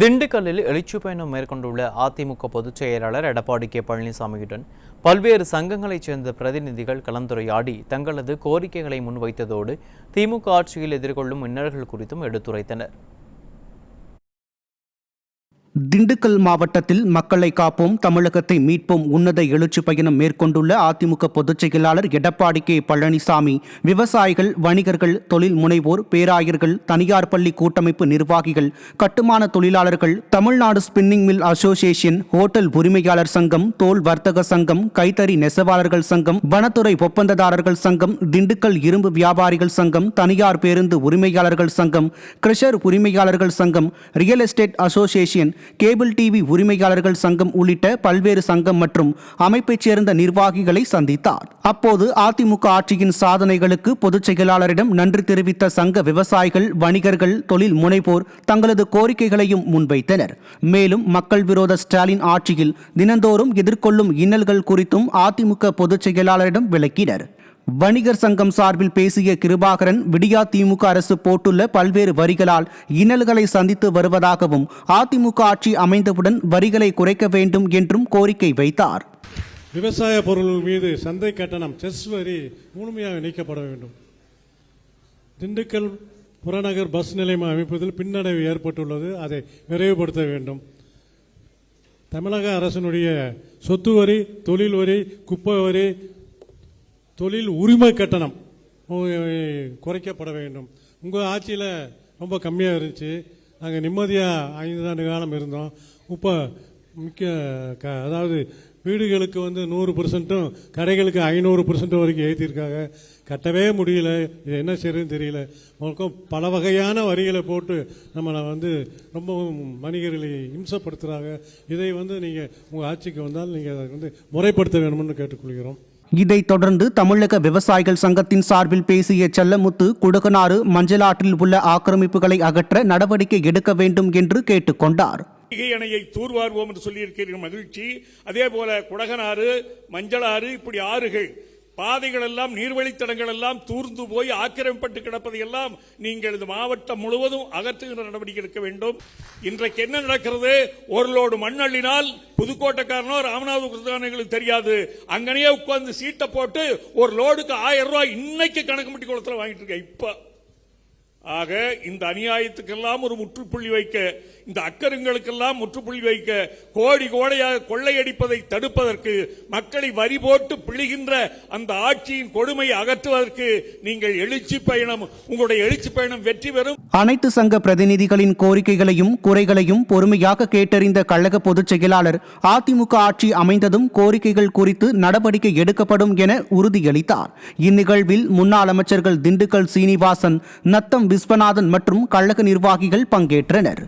திண்டுக்கல்லில் எழுச்சி பயணம் மேற்கொண்டுள்ள அதிமுக பொதுச் செயலாளர் எடப்பாடி கே பழனிசாமியுடன் பல்வேறு சங்கங்களைச் சேர்ந்த பிரதிநிதிகள் கலந்துரையாடி தங்களது கோரிக்கைகளை முன்வைத்ததோடு திமுக ஆட்சியில் எதிர்கொள்ளும் இன்னல்கள் குறித்தும் எடுத்துரைத்தனர். திண்டுக்கல் மாவட்டத்தில் மக்களை காப்போம் தமிழகத்தை மீட்போம் உன்னத எழுச்சி பயணம் மேற்கொண்டுள்ள அதிமுக பொதுச் செயலாளர் எடப்பாடி கே பழனிசாமி விவசாயிகள், வணிகர்கள், தொழில் முனைவோர், பேராயர்கள், தனியார் பள்ளி கூட்டமைப்பு நிர்வாகிகள், கட்டுமான தொழிலாளர்கள், Tamil Nadu spinning mill association, hotel உரிமையாளர் சங்கம், தோல் வர்த்தக சங்கம், கைத்தறி நெசவாளர்கள் சங்கம், வனத்துறை ஒப்பந்ததாரர்கள் சங்கம், திண்டுக்கல் இரும்பு வியாபாரிகள் சங்கம், தனியார் பேருந்து உரிமையாளர்கள் சங்கம், கிரஷர் உரிமையாளர்கள் சங்கம், real estate association, cable TV உரிமையாளர்கள் சங்கம் உள்ளிட்ட பல்வேறு சங்கம் மற்றும் அமைப்பைச் சேர்ந்த நிர்வாகிகளை சந்தித்தார். அப்போது அதிமுக ஆட்சியின் சாதனைகளுக்கு பொதுச் செயலாளரிடம் நன்றி தெரிவித்த சங்க விவசாயிகள், வணிகர்கள், தொழில் முனைவோர் தங்களது கோரிக்கைகளையும் முன்வைத்தனர். மேலும் மக்கள் விரோத ஸ்டாலின் ஆட்சியில் தினந்தோறும் எதிர்கொள்ளும் இன்னல்கள் குறித்தும் அதிமுக பொதுச் செயலாளரிடம் விளக்கினர். வணிகர் சங்கம் சார்பில் பேசிய கிருபாகரன், விடியா திமுக அரசு போட்டுள்ள பல்வேறு வரிகளால் இன்னல்களை சந்தித்து வருவதாகவும் அதிமுக ஆட்சி அமைந்தவுடன் வரிகளை குறைக்க வேண்டும் என்றும் கோரிக்கை வைத்தார். விவசாய பொருட்கள் மீது சந்தை கட்டணம் செஸ் வரி முழுமையாக நீக்கப்பட வேண்டும். திண்டுக்கல் புறநகர் பஸ் நிலையம் அமைப்பதில் பின்னடைவு ஏற்பட்டுள்ளது, அதை விரைவுபடுத்த வேண்டும். தமிழக அரசினுடைய சொத்து வரி, தொழில் வரி, குப்பை வரி, தொழில் உரிமை கட்டணம் குறைக்கப்பட வேண்டும். உங்கள் ஆட்சியில் ரொம்ப கம்மியாக இருந்துச்சு, நாங்கள் நிம்மதியாக 5 ஆண்டு காலம் இருந்தோம். இப்போ அதாவது வீடுகளுக்கு 100%, கடைகளுக்கு 500% வரைக்கும் ஏற்றிருக்காங்க. கட்டவே முடியல, இது என்ன செய்யறதுன்னு தெரியல. பல வகையான வரிகளை போட்டு நம்மளை ரொம்பவும் வணிகர்களை இம்சப்படுத்துகிறாங்க. இதை நீங்கள் உங்கள் ஆட்சிக்கு வந்தால் நீங்கள் அதை முறைப்படுத்த வேணும்னு கேட்டுக்கொள்கிறோம். இதைத் தொடர்ந்து தமிழக விவசாயிகள் சங்கத்தின் சார்பில் பேசிய செல்லமுத்து, குடகனாறு, மஞ்சளாற்றில் உள்ள ஆக்கிரமிப்புகளை அகற்ற நடவடிக்கை எடுக்க வேண்டும் என்று கேட்டுக்கொண்டார். அணையை தூர்வாருவோம் என்று சொல்லியிருக்கிற மகிழ்ச்சி. அதே போல குடகனாறு, மஞ்சளாறு, இப்படி ஆறுகள், பாதைகள் எல்லாம், நீர்வழித்தடங்கள் எல்லாம் தூர்ந்து போய் ஆக்கிரமிப்பட்டு கிடப்பதை எல்லாம் நீங்கள் இந்த மாவட்டம் முழுவதும் அகற்றுகிற நடவடிக்கை எடுக்க வேண்டும். இன்றைக்கு என்ன நடக்கிறது? ஒரு லோடு மண் அள்ளினால் புதுக்கோட்டைக்காரனோ ராமநாதபுரத்துக்கு தெரியாது, அங்கனையே உட்கார்ந்து சீட்டை போட்டு ஒரு லோடுக்கு 1000 ரூபாய் இன்னைக்கு கணக்கு மட்டி குளத்தில் வாங்கிட்டு இருக்க. இப்ப ஆக இந்த அநியாயத்துக்கெல்லாம் ஒரு முற்றுப்புள்ளி வைக்க, இந்த அக்கருங்களுக்கெல்லாம் முற்றுப்புள்ளி வைக்க, கோடி கோடையாக கொள்ளையடிப்பதை தடுப்பதற்கு, மக்களை வரி போட்டு பிழிகின்ற அந்த ஆட்சியின் கொடுமையை அகற்றுவதற்கு நீங்கள் எழுச்சி பயணம், உங்களுடைய எழுச்சி பயணம் வெற்றி பெறும். அனைத்து சங்க பிரதிநிதிகளின் கோரிக்கைகளையும் குறைகளையும் பொறுமையாக கேட்டறிந்த கழக பொதுச் செயலாளர் அதிமுக ஆட்சி அமைந்ததும் கோரிக்கைகள் குறித்து நடவடிக்கை எடுக்கப்படும் என உறுதியளித்தார். இந்நிகழ்வில் முன்னாள் அமைச்சர்கள் திண்டுக்கல் சீனிவாசன், நத்தம் விஸ்வநாதன் மற்றும் கழக நிர்வாகிகள் பங்கேற்றனர்.